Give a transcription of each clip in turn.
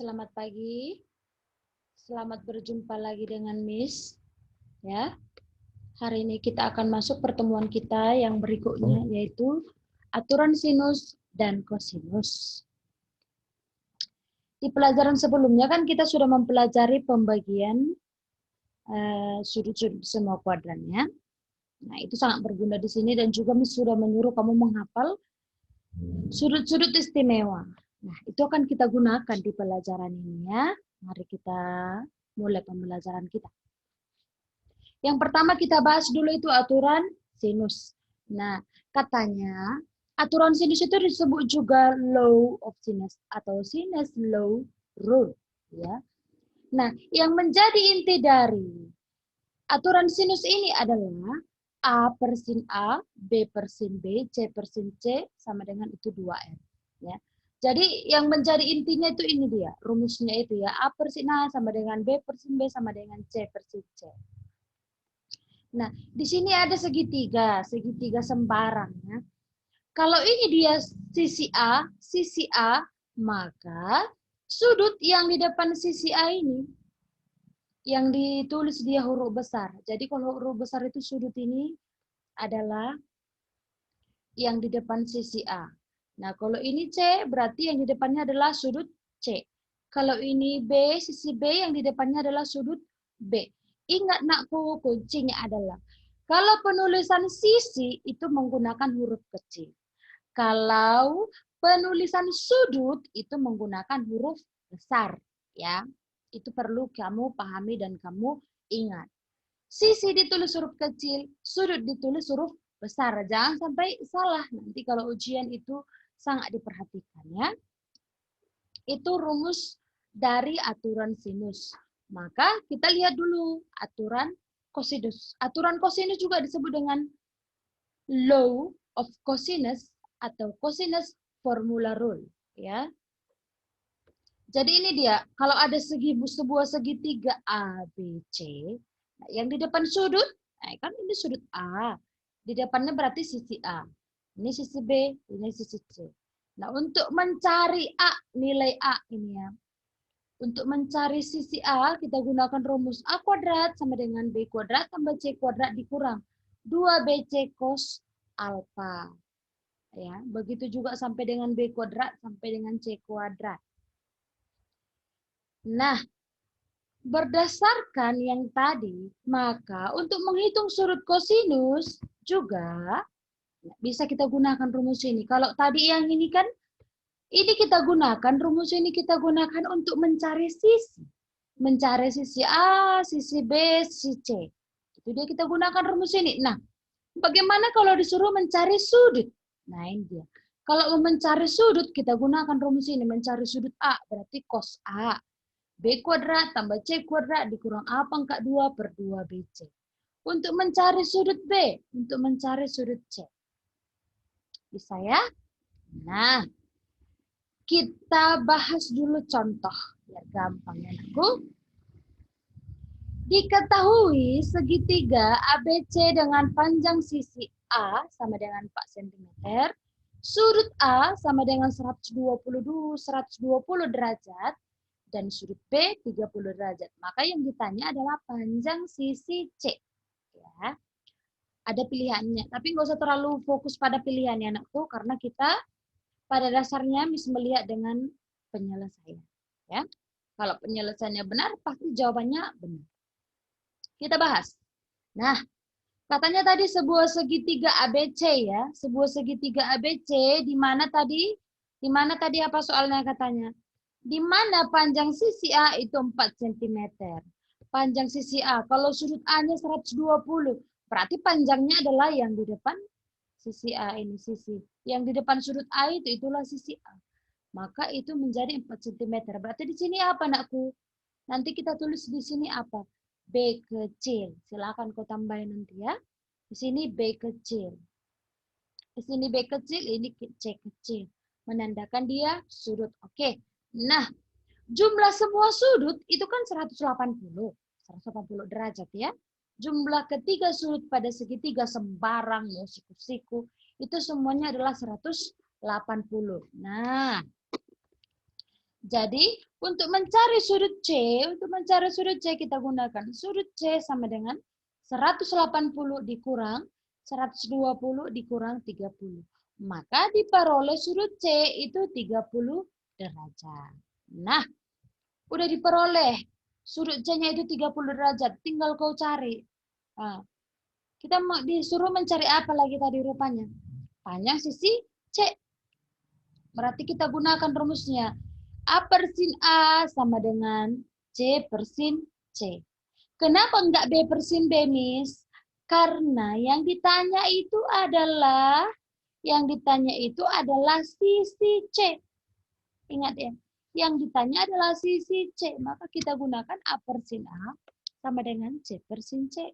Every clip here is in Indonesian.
Selamat pagi. Selamat berjumpa lagi dengan Miss. Ya. Hari ini kita akan masuk pertemuan kita yang berikutnya, yaitu aturan sinus dan kosinus. Di pelajaran sebelumnya kan kita sudah mempelajari pembagian sudut-sudut semua kuadrannya. Nah, itu sangat berguna di sini dan juga Miss sudah menyuruh kamu menghafal sudut-sudut istimewa. Nah, itu akan kita gunakan di pelajaran ini ya. Mari kita mulai pembelajaran kita. Yang pertama kita bahas dulu itu aturan sinus. Nah, katanya aturan sinus itu disebut juga law of sinus atau sinus law rule, ya. Nah, yang menjadi inti dari aturan sinus ini adalah A per sin A, B per sin B, C per sin C, sama dengan itu 2R. Ya. Jadi yang menjadi intinya itu ini dia, rumusnya itu ya, A per sin A sama dengan B per sin B sama dengan C per sin C. Nah, di sini ada segitiga sembarang ya. Kalau ini dia sisi A, maka sudut yang di depan sisi A ini yang ditulis dia huruf besar. Jadi kalau huruf besar itu sudut ini adalah yang di depan sisi A. Nah, kalau ini C berarti yang di depannya adalah sudut C. Kalau ini B, sisi B yang di depannya adalah sudut B. Ingat nakku, kuncinya adalah kalau penulisan sisi itu menggunakan huruf kecil. Kalau penulisan sudut itu menggunakan huruf besar, ya. Itu perlu kamu pahami dan kamu ingat. Sisi ditulis huruf kecil, sudut ditulis huruf besar. Jangan sampai salah. Nanti kalau ujian itu sangat diperhatikan ya. Itu rumus dari aturan sinus. Maka kita lihat dulu aturan kosinus. Aturan kosinus juga disebut dengan law of cosinus atau cosinus formula rule, ya. Jadi ini dia, kalau ada sebuah segitiga A, B, C, nah yang di depan sudut, nah kan ini sudut A, di depannya berarti sisi A, ini sisi B, ini sisi C. Nah untuk mencari A, nilai A ini ya, untuk mencari sisi A, kita gunakan rumus A kuadrat sama dengan B kuadrat tambah C kuadrat dikurang 2BC cos alfa. Ya, begitu juga sampai dengan B kuadrat sampai dengan C kuadrat. Nah, berdasarkan yang tadi, maka untuk menghitung sudut kosinus juga bisa kita gunakan rumus ini. Kalau tadi yang ini kan, ini kita gunakan, rumus ini kita gunakan untuk mencari sisi. Mencari sisi A, sisi B, sisi C. Itu dia kita gunakan rumus ini. Nah, bagaimana kalau disuruh mencari sudut? Nah, ini dia. Kalau mau mencari sudut, kita gunakan rumus ini. Mencari sudut A, berarti cos A. B kuadrat tambah C kuadrat dikurang A pangkat 2 per 2BC. Untuk mencari sudut B, untuk mencari sudut C. Bisa ya? Nah, kita bahas dulu contoh. Biar gampang ya, anakku. Diketahui segitiga ABC dengan panjang sisi A sama dengan 4 cm, sudut A sama dengan 120 derajat, dan sudut B 30 derajat. Maka yang ditanya adalah panjang sisi C. Ya. Ada pilihannya, tapi nggak usah terlalu fokus pada pilihannya anakku, karena kita pada dasarnya bisa melihat dengan penyelesaian. Ya. Kalau penyelesaiannya benar, pasti jawabannya benar. Kita bahas. Nah, katanya tadi sebuah segitiga ABC ya, sebuah segitiga ABC di mana tadi? Di mana tadi apa soalnya katanya? Di mana panjang sisi A itu 4 cm. Panjang sisi A, kalau sudut A-nya 120, berarti panjangnya adalah yang di depan sisi A ini sisi. Yang di depan sudut A itu itulah sisi A. Maka itu menjadi 4 cm. Berarti di sini apa anakku? Nanti kita tulis di sini apa? B kecil. Silakan kau tambahin nanti ya. Di sini B kecil. Di sini B kecil, ini C kecil. Menandakan dia sudut. Oke. Nah, jumlah semua sudut itu kan 180 derajat ya. Jumlah ketiga sudut pada segitiga sembarang, ya, siku-siku, itu semuanya adalah 180. Nah, Jadi, untuk mencari sudut C kita gunakan sudut C sama dengan 180 dikurang 120 dikurang 30. Maka diperoleh sudut C itu 30 derajat. Nah, udah diperoleh. Sudut C-nya itu 30 derajat. Tinggal kau cari. Nah, kita disuruh mencari apa lagi tadi rupanya? Panjang sisi C. Berarti kita gunakan rumusnya. A per sin A sama dengan C per sin C. Kenapa enggak B per sin B, Miss? Karena yang ditanya itu adalah sisi C. Ingat ya, yang ditanya adalah sisi C. Maka kita gunakan A per sin A sama dengan C per sin C.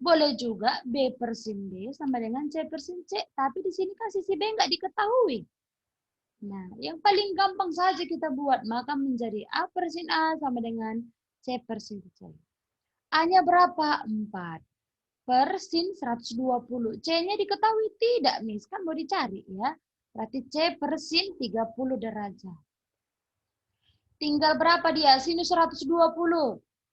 Boleh juga B per sin B sama dengan C per sin C. Tapi di sini kan sisi B enggak diketahui. Nah, yang paling gampang saja kita buat, maka menjadi A per sin A sama dengan C per sin C. A-nya berapa? 4 per sin 120. C-nya diketahui tidak, Miss? Kan mau dicari ya. Berarti C per sin 30 derajat. Tinggal berapa dia? Sinus 120.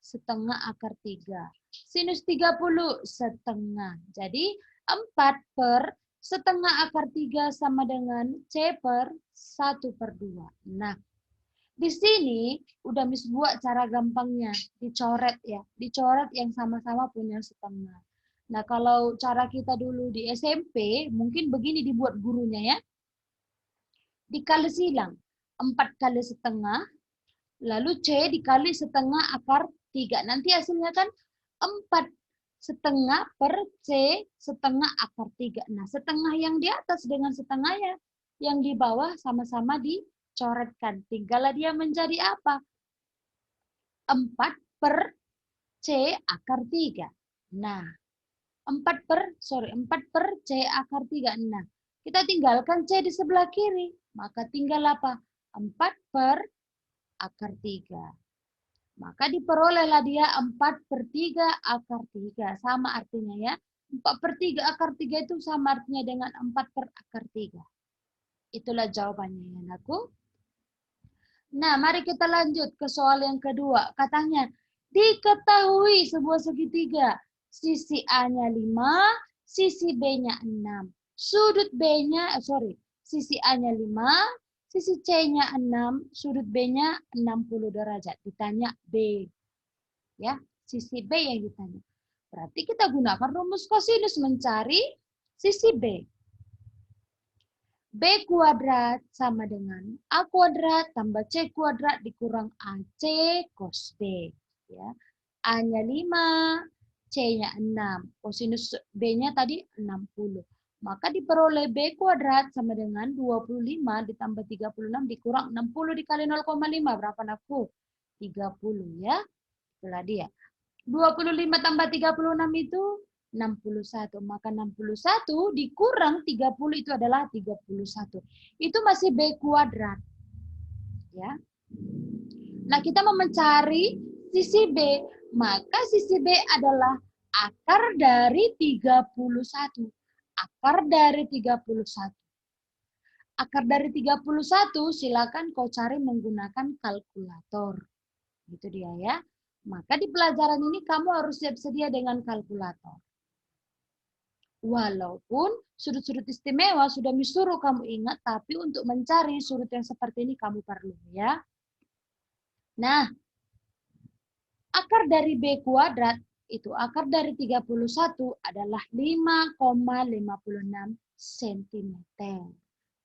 Setengah akar 3. Sinus 30 setengah. Jadi 4 per setengah akar 3 sama dengan C per 1 per 2. Nah, di sini udah Miss buat cara gampangnya. Dicoret ya. Dicoret yang sama-sama punya setengah. Nah, kalau cara kita dulu di SMP, mungkin begini dibuat gurunya ya. Dikali silang. 4 kali setengah. Lalu C dikali setengah akar 3. Nanti hasilnya kan 4 setengah per C setengah akar 3. Nah, setengah yang di atas dengan setengahnya yang di bawah sama-sama dicoretkan. Tinggallah dia menjadi apa? 4 per C akar 3. Nah, 4 per C akar 3. Nah, kita tinggalkan C di sebelah kiri. Maka tinggal apa? 4 per akar 3. Maka diperolehlah dia 4 per 3 akar 3. Sama artinya ya. 4 per 3 akar 3 itu sama artinya dengan 4 per akar 3. Itulah jawabannya ya anakku. Nah, mari kita lanjut ke soal yang kedua. Katanya, diketahui sebuah segitiga. Sisi A-nya 5, sisi B-nya 6. Sisi A-nya 5, sisi C-nya 6, sudut B-nya 60 derajat. Ditanya B. Ya, sisi B yang ditanya. Berarti kita gunakan rumus kosinus mencari sisi B. B kuadrat sama dengan A kuadrat tambah C kuadrat dikurang AC cos B. Ya. A-nya 5, C-nya 6. Kosinus B-nya tadi 60. Maka diperoleh B kuadrat sama dengan 25 ditambah 36 dikurang 60 dikali 0,5. Berapa nakku? 30 ya. Itulah dia. 25 tambah 36 itu 61. Maka 61 dikurang 30 itu adalah 31. Itu masih B kuadrat. Ya. Nah, kita mau mencari sisi B. Maka sisi B adalah akar dari 31. Akar dari 31. Akar dari 31 silakan kau cari menggunakan kalkulator. Gitu dia ya. Maka di pelajaran ini kamu harus siap sedia dengan kalkulator. Walaupun sudut-sudut istimewa sudah disuruh kamu ingat, tapi untuk mencari sudut yang seperti ini kamu perlu ya. Nah, akar dari B kuadrat itu akar dari 31 adalah 5,56 cm.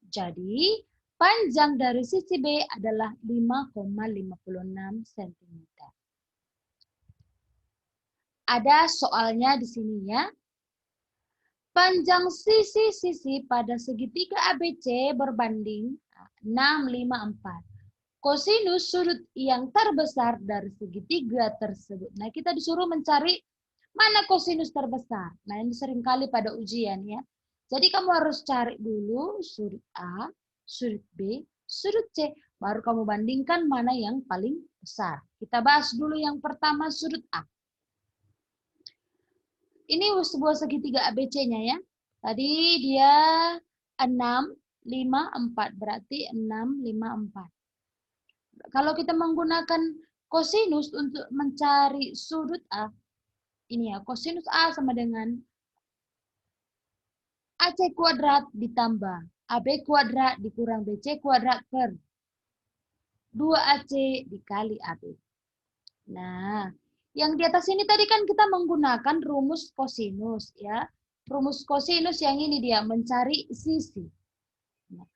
Jadi, panjang dari sisi B adalah 5,56 cm. Ada soalnya di sini ya. Panjang sisi-sisi pada segitiga ABC berbanding 654. Kosinus sudut yang terbesar dari segitiga tersebut. Nah, kita disuruh mencari mana kosinus terbesar. Nah, ini seringkali pada ujian ya. Jadi kamu harus cari dulu sudut A, sudut B, sudut C. Baru kamu bandingkan mana yang paling besar. Kita bahas dulu yang pertama sudut A. Ini sebuah segitiga ABC-nya ya. Tadi dia 6, 5, 4. Berarti 6, 5, 4. Kalau kita menggunakan kosinus untuk mencari sudut A, ini ya, kosinus A sama dengan AC kuadrat ditambah AB kuadrat dikurang BC kuadrat per 2AC dikali AB. Nah, yang di atas ini tadi kan kita menggunakan rumus kosinus ya. Rumus kosinus yang ini dia mencari sisi. Nah,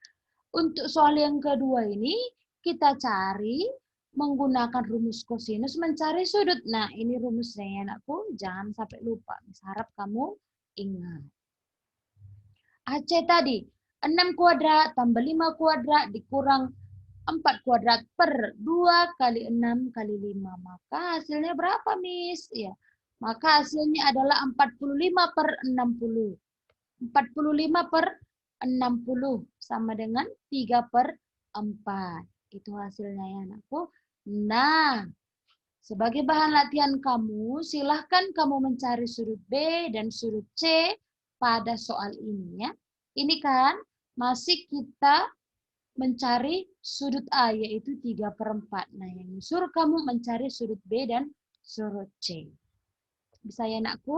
untuk soal yang kedua ini kita cari menggunakan rumus kosinus mencari sudut. Nah, ini rumusnya ya anakku, jangan sampai lupa. Harap kamu ingat. AC tadi 6 kuadrat tambah 5 kuadrat dikurang 4 kuadrat per 2 kali 6 kali 5. Maka hasilnya berapa, Miss? Ya. Maka hasilnya adalah 45 per 60. 45 per 60 sama dengan 3 per 4. Itu hasilnya ya anakku. Nah, sebagai bahan latihan kamu, silahkan kamu mencari sudut B dan sudut C pada soal ini ya. Ini kan masih kita mencari sudut A, yaitu 3 per 4. Nah, yang disuruh kamu mencari sudut B dan sudut C. Bisa ya, anakku?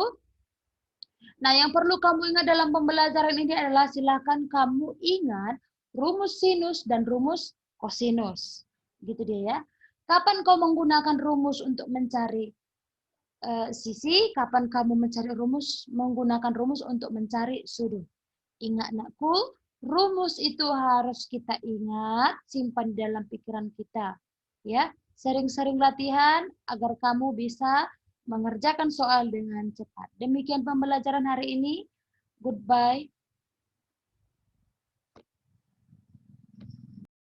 Nah, yang perlu kamu ingat dalam pembelajaran ini adalah silakan kamu ingat rumus sinus dan rumus kosinus. Gitu dia ya. Kapan kau menggunakan rumus untuk mencari sisi, kapan kamu mencari rumus menggunakan rumus untuk mencari sudut. Ingat anakku, rumus itu harus kita ingat, simpan di dalam pikiran kita. Ya, sering-sering latihan agar kamu bisa mengerjakan soal dengan cepat. Demikian pembelajaran hari ini. Goodbye.